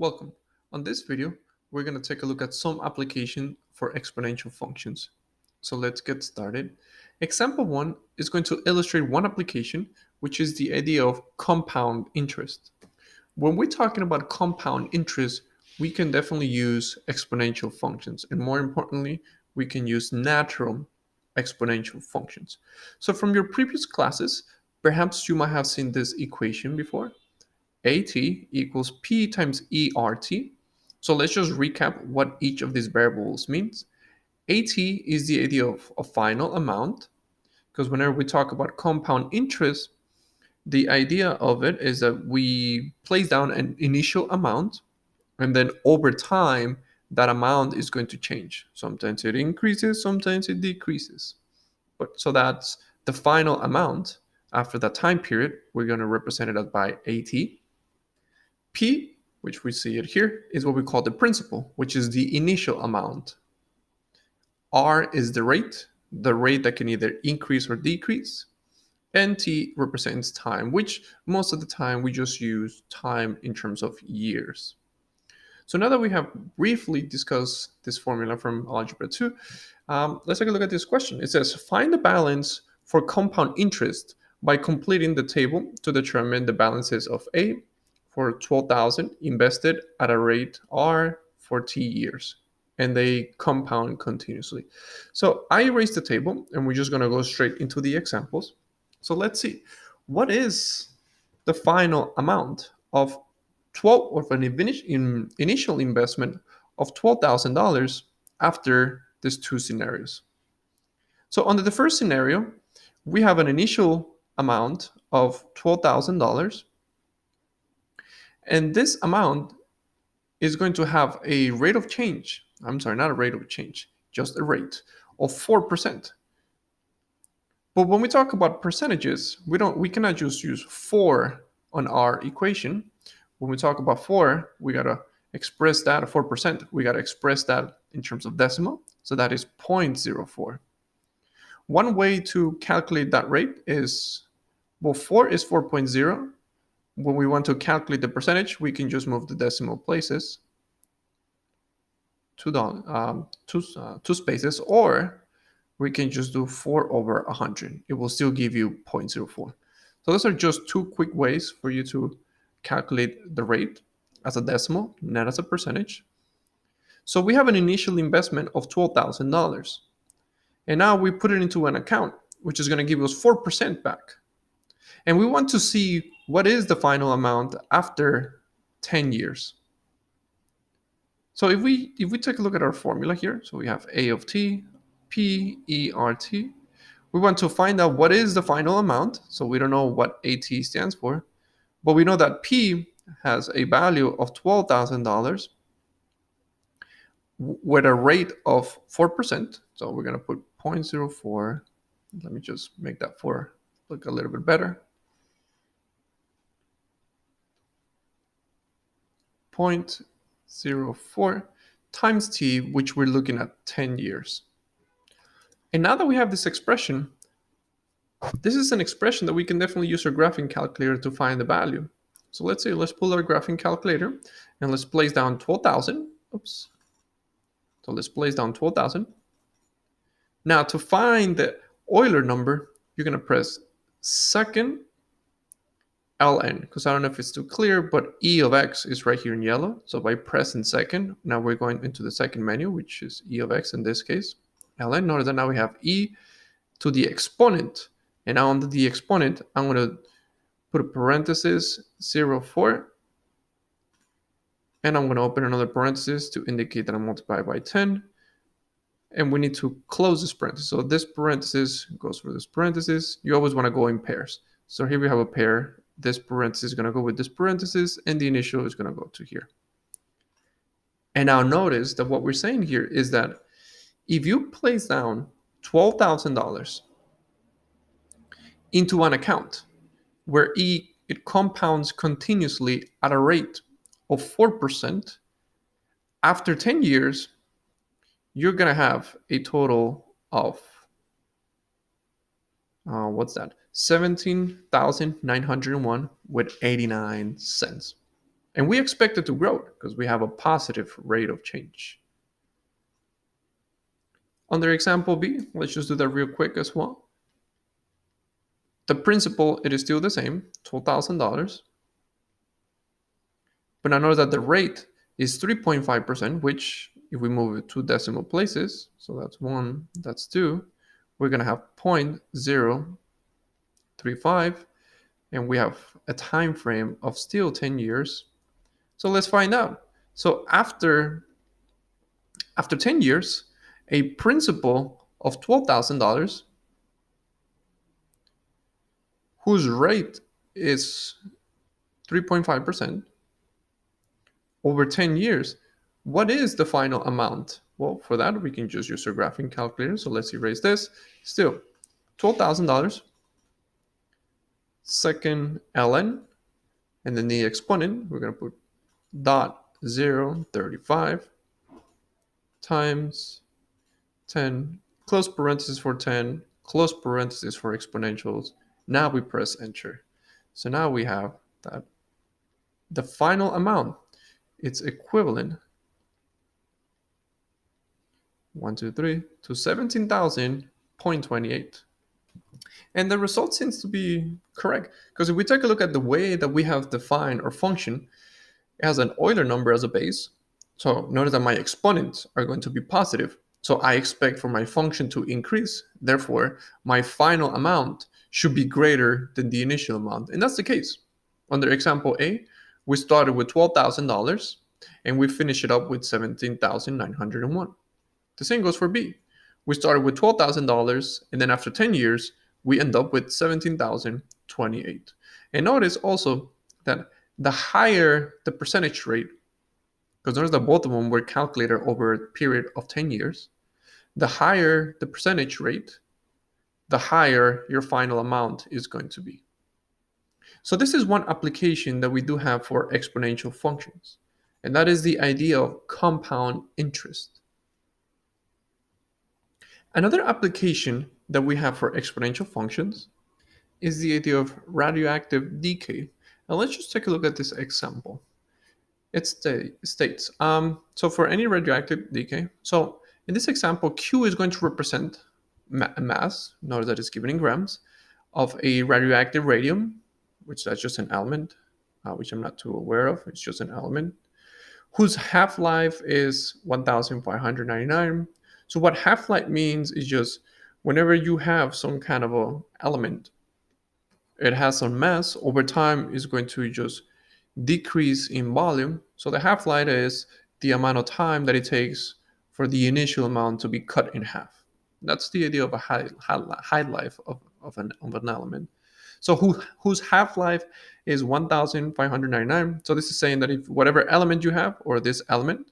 Welcome. On this video, we're going to take a look at some application for exponential functions. So let's get started. Example 1 is going to illustrate one application, which is the idea of compound interest. When we're talking about compound interest, we can definitely use exponential functions, and more importantly, we can use natural exponential functions. So from your previous classes, perhaps you might have seen this equation before. AT equals P times ERT. So let's just recap what each of these variables means. AT is the idea of a final amount, because whenever we talk about compound interest, the idea of it is that we place down an initial amount, and then over time, that amount is going to change. Sometimes it increases, sometimes it decreases. But so that's the final amount after that time period. We're going to represent it by AT. P, which we see it here, is what we call the principal, which is the initial amount. R is the rate that can either increase or decrease. And T represents time, which most of the time we just use time in terms of years. So now that we have briefly discussed this formula from Algebra 2, let's take a look at this question. It says, find the balance for compound interest by completing the table to determine the balances of A for 12,000 invested at a rate R for T years, and they compound continuously. So I erased the table, and we're just going to go straight into the examples. So let's see, what is the final amount of an initial investment of $12,000 after these two scenarios. So under the first scenario, we have an initial amount of $12,000, and this amount is going to have a rate of change. I'm sorry, not a rate of change, just a rate of 4%. But when we talk about percentages, we cannot just use 4 on our equation. When we talk about 4, we got to express that 4%. We got to express that in terms of decimal. So that is 0.04. One way to calculate that rate is, well, 4 is 4.0. When we want to calculate the percentage, we can just move the decimal places two spaces, or we can just do 4 over 100. It will still give you 0.04. So those are just two quick ways for you to calculate the rate as a decimal, not as a percentage. So we have an initial investment of $12,000. And now we put it into an account, which is going to give us 4% back. And we want to see what is the final amount after 10 years. So if we take a look at our formula here, so we have A of t, P, E, R, T. We want to find out what is the final amount. So we don't know what AT stands for, but we know that P has a value of $12,000 with a rate of 4%. So we're going to put 0.04. Let me just make that 4 look a little bit better. 0.04 times T, which we're looking at 10 years. And now that we have this expression, this is an expression that we can definitely use our graphing calculator to find the value. So let's pull our graphing calculator and let's place down 12,000. Oops. So let's place down 12,000. Now to find the Euler number, you're going to press second ln, because I don't know if it's too clear, but E of x is right here in yellow. So by pressing second, now we're going into the second menu, which is E of x in this case. ln, notice that now we have E to the exponent. And now under the exponent, I'm going to put a parenthesis 0.4. And I'm going to open another parenthesis to indicate that I'm multiplied by 10. And we need to close this parenthesis. So this parenthesis goes for this parenthesis. You always want to go in pairs. So here we have a pair. This parenthesis is going to go with this parenthesis, and the initial is going to go to here. And now notice that what we're saying here is that if you place down $12,000 into an account where it compounds continuously at a rate of 4%, after 10 years, you're going to have a total of, $17,901 with 89 cents. And we expect it to grow because we have a positive rate of change. Under example B, let's just do that real quick as well. The principal, it is still the same, $12,000. But I know that the rate is 3.5%, which if we move it two decimal places, so that's 1, that's 2, we're going to have 0.035, and we have a time frame of still 10 years. So let's find out. So after 10 years, a principal of $12,000 whose rate is 3.5% over 10 years, what is the final amount? Well, for that, we can just use our graphing calculator. So let's erase this. Still, $12,000, second ln, and then the exponent, we're going to put dot 0.35 times 10, close parenthesis for 10, close parenthesis for exponentials. Now we press enter. So now we have that the final amount, it's equivalent 1, 2, 3 to 17,000.28. And the result seems to be correct because if we take a look at the way that we have defined our function, it has an Euler number as a base. So notice that my exponents are going to be positive. So I expect for my function to increase. Therefore, my final amount should be greater than the initial amount. And that's the case. Under example A, we started with $12,000 and we finish it up with 17,901. The same goes for B. We started with $12,000 and then after 10 years, we end up with 17,028. And notice also that the higher the percentage rate, because notice that both of them were calculated over a period of 10 years, the higher the percentage rate, the higher your final amount is going to be. So this is one application that we do have for exponential functions, and that is the idea of compound interest. Another application that we have for exponential functions is the idea of radioactive decay. Now let's just take a look at this example. It states, so for any radioactive decay, so in this example, Q is going to represent a mass, notice that it's given in grams, of a radioactive radium, which that's just an element, which I'm not too aware of, it's just an element, whose half-life is 1,599. So what half-life means is just whenever you have some kind of a element, it has some mass, over time is going to just decrease in volume. So the half-life is the amount of time that it takes for the initial amount to be cut in half. That's the idea of a half-life of an element. So whose half-life is 1,599. So this is saying that if whatever element you have, or this element,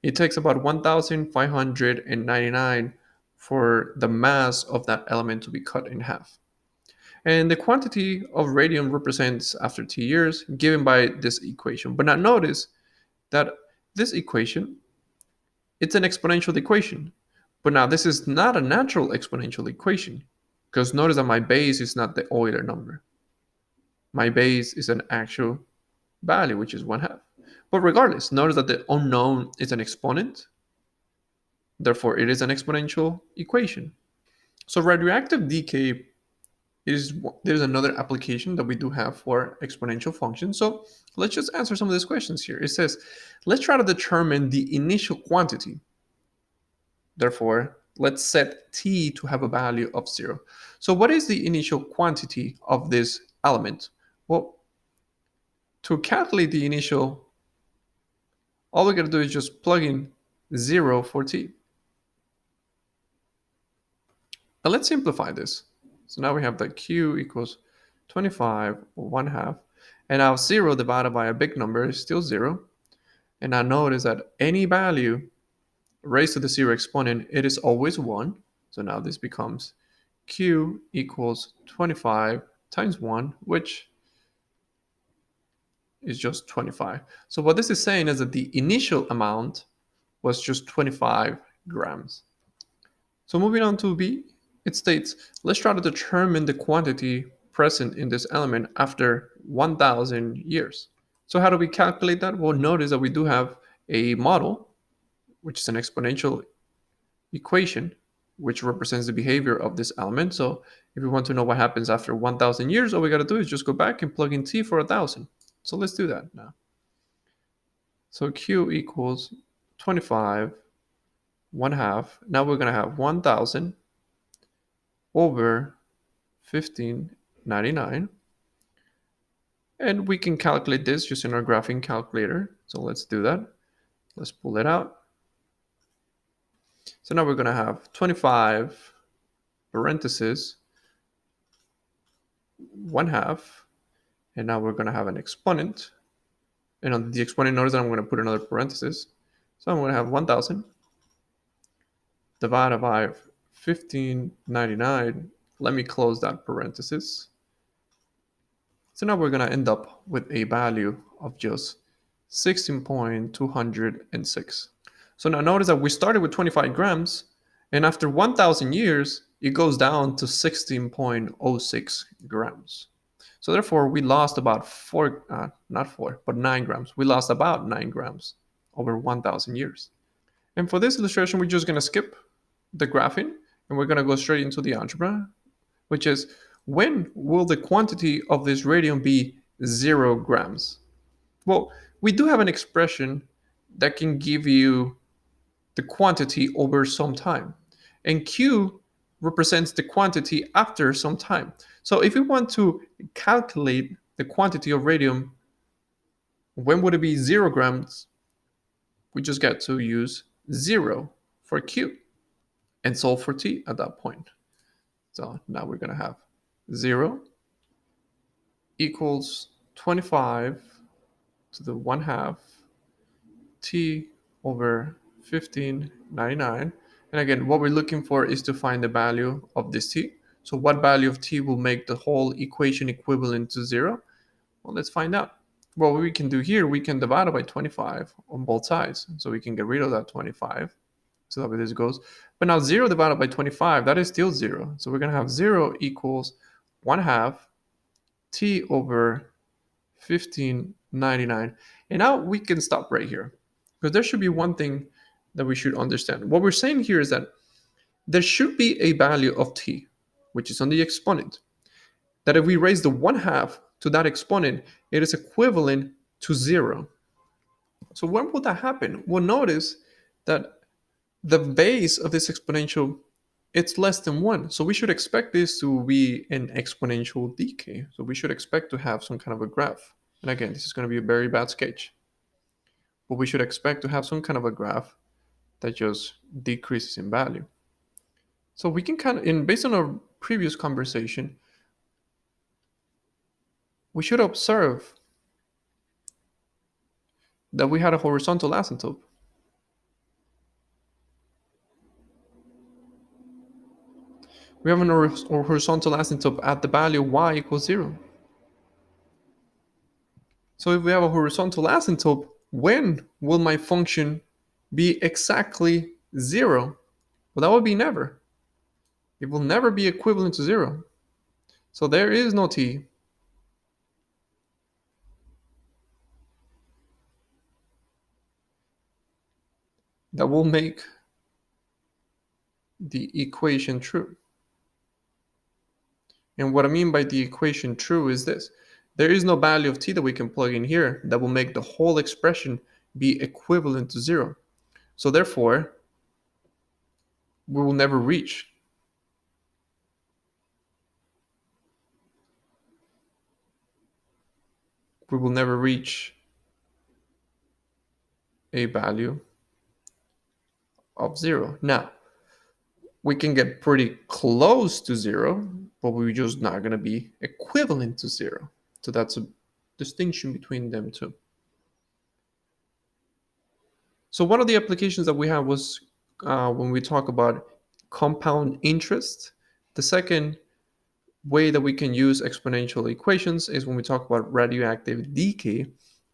it takes about 1,599 for the mass of that element to be cut in half. And the quantity of radium represents after T years given by this equation. But now notice that this equation, it's an exponential equation. But now this is not a natural exponential equation because notice that my base is not the Euler number. My base is an actual value, which is 1/2. But regardless, notice that the unknown is an exponent. Therefore, it is an exponential equation. So radioactive decay there's another application that we do have for exponential functions. So let's just answer some of these questions here. It says, let's try to determine the initial quantity. Therefore, let's set T to have a value of 0. So what is the initial quantity of this element? Well, to calculate the initial, all we got to do is just plug in 0 for T. Now let's simplify this. So now we have that Q equals 25 or 1/2. And now 0 divided by a big number is still 0. And now notice that any value raised to the 0 exponent, it is always 1. So now this becomes Q equals 25 times 1, which is just 25. So what this is saying is that the initial amount was just 25 grams. So moving on to B, it states, let's try to determine the quantity present in this element after 1,000 years. So how do we calculate that? Well, notice that we do have a model, which is an exponential equation, which represents the behavior of this element. So if we want to know what happens after 1,000 years, all we got to do is just go back and plug in t for 1,000. So let's do that now. So q equals 25, 1 half. Now we're going to have 1,000 over 1599. And we can calculate this using our graphing calculator. So let's do that. Let's pull it out. So now we're going to have 25 parentheses 1 half. And now we're going to have an exponent. And on the exponent, notice that I'm going to put another parenthesis. So I'm going to have 1,000 divided by 1599. Let me close that parenthesis. So now we're going to end up with a value of just 16.206. So now notice that we started with 25 grams, and after 1,000 years, it goes down to 16.06 grams. So therefore, we lost about 9 grams. We lost about 9 grams over 1,000 years. And for this illustration, we're just going to skip the graphing, and we're going to go straight into the algebra, which is, when will the quantity of this radium be 0 grams? Well, we do have an expression that can give you the quantity over some time. And Q represents the quantity after some time. So if we want to calculate the quantity of radium, when would it be 0 grams? We just get to use 0 for Q and solve for T at that point. So now we're going to have 0 equals 25 to the 1 half T over 1599. And again, what we're looking for is to find the value of this T. So what value of T will make the whole equation equivalent to 0? Well, let's find out. Well, what we can do here, we can divide it by 25 on both sides. So we can get rid of that 25. So that way this goes. But now 0 divided by 25, that is still 0. So we're going to have 0 equals 1 half T over 1599. And now we can stop right here, because there should be one thing that we should understand. What we're saying here is that there should be a value of T, which is on the exponent, that if we raise the 1 half to that exponent, it is equivalent to 0. So when will that happen? Well, notice that the base of this exponential, it's less than 1. So we should expect this to be an exponential decay. So we should expect to have some kind of a graph. And again, this is going to be a very bad sketch. But we should expect to have some kind of a graph that just decreases in value. So we can based on our previous conversation, we should observe that we had a horizontal asymptote. We have an horizontal asymptote at the value y equals 0. So if we have a horizontal asymptote, when will my function be exactly 0? Well, that would be never. It will never be equivalent to 0. So there is no t. That will make the equation true. And what I mean by the equation true is this. There is no value of t that we can plug in here that will make the whole expression be equivalent to 0. So therefore, we will never reach a value of 0. Now, we can get pretty close to 0, but we're just not going to be equivalent to 0. So that's a distinction between them two. So one of the applications that we have was when we talk about compound interest. The second way that we can use exponential equations is when we talk about radioactive decay.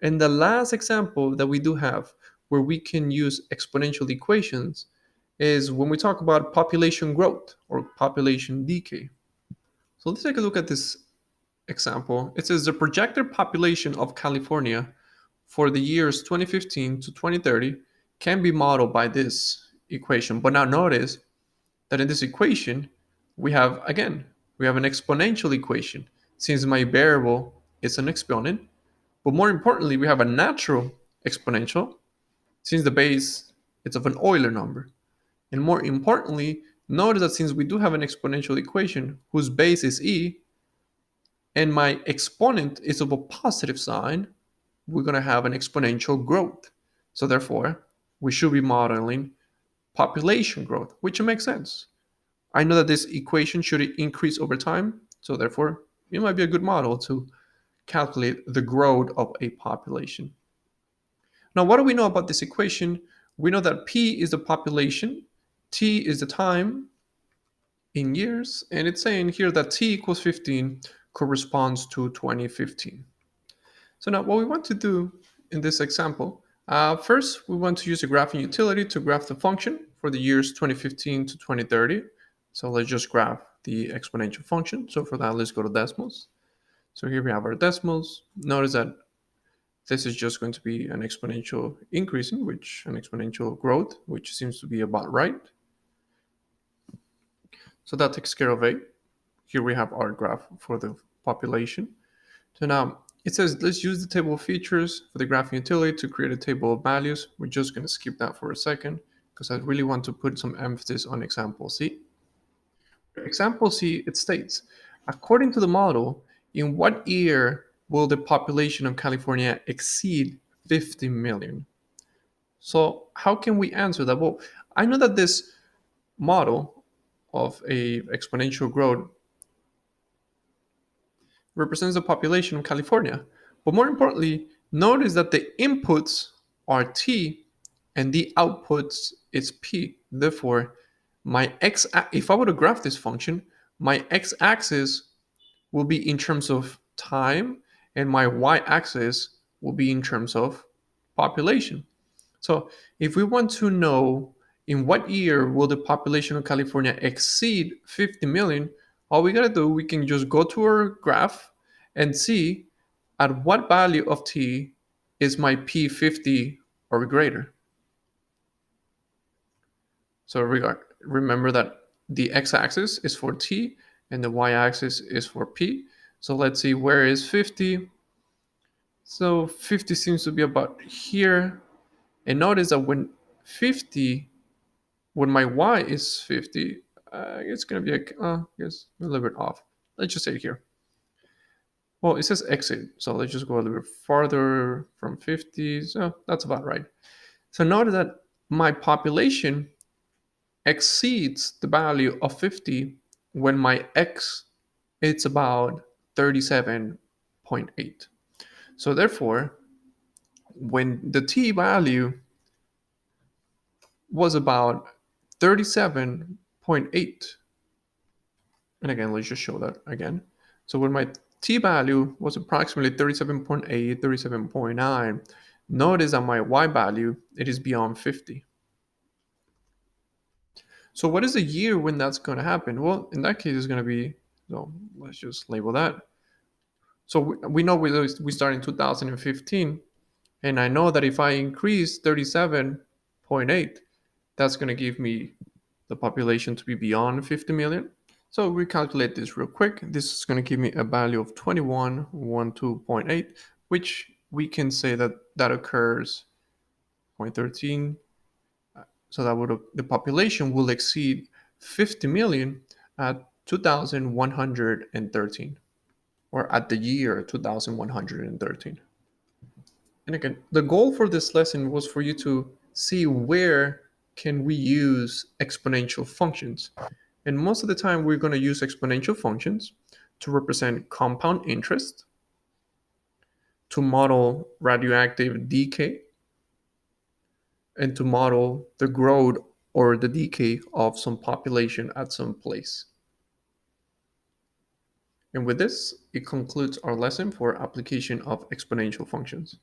And the last example that we do have where we can use exponential equations is when we talk about population growth or population decay. So let's take a look at this example. It says the projected population of California for the years 2015 to 2030 can be modeled by this equation. But now notice that in this equation, we have an exponential equation since my variable is an exponent. But more importantly, we have a natural exponential since the base is of an Euler number. And more importantly, notice that since we do have an exponential equation whose base is e, and my exponent is of a positive sign, we're going to have an exponential growth. So therefore, we should be modeling population growth, which makes sense. I know that this equation should increase over time, so therefore, it might be a good model to calculate the growth of a population. Now, what do we know about this equation? We know that P is the population, T is the time in years, and it's saying here that T equals 15 corresponds to 2015. So now what we want to do in this example, first we want to use a graphing utility to graph the function for the years 2015 to 2030. So let's just graph the exponential function. So for that, let's go to decimals. So here we have our decimals. Notice that this is just going to be an exponential increase, an exponential growth, which seems to be about right. So that takes care of A. Here we have our graph for the population. So now it says let's use the table of features for the graphing utility to create a table of values. We're just going to skip that for a second because I really want to put some emphasis on example C. Example C, it states, according to the model, in what year will the population of California exceed 50 million? So how can we answer that? Well, I know that this model of a exponential growth represents the population of California. But more importantly, notice that the inputs are T and the outputs is P. Therefore, if I were to graph this function, my x-axis will be in terms of time and my y-axis will be in terms of population. So if we want to know in what year will the population of California exceed 50 million, all we gotta do, we can just go to our graph and see at what value of t is my p 50 or greater. So remember that the x-axis is for t and the y-axis is for p. So let's see, where is 50? So 50 seems to be about here. And notice that when my y is 50, it's going to be I guess a little bit off. Let's just say here. Well, it says exit, so let's just go a little bit farther from 50. So that's about right. So notice that my population exceeds the value of 50 when my x it's about 37.8. So therefore, when the t value was about 37.8, and again, let's just show that again. So when my t value was approximately 37.8, 37.9, notice that my y value, it is beyond 50. So what is the year when that's going to happen? Well, in that case, it's going to be, so let's just label that. So we know we start in 2015, and I know that if I increase 37.8, that's going to give me the population to be beyond 50 million. So we calculate this real quick. This is going to give me a value of 2112.8, which we can say that occurs 0.13. So that the population will exceed 50 million at 2113, or at the year 2113. And again, the goal for this lesson was for you to see where can we use exponential functions. And most of the time, we're going to use exponential functions to represent compound interest, to model radioactive decay, and to model the growth or the decay of some population at some place. And with this, it concludes our lesson for application of exponential functions.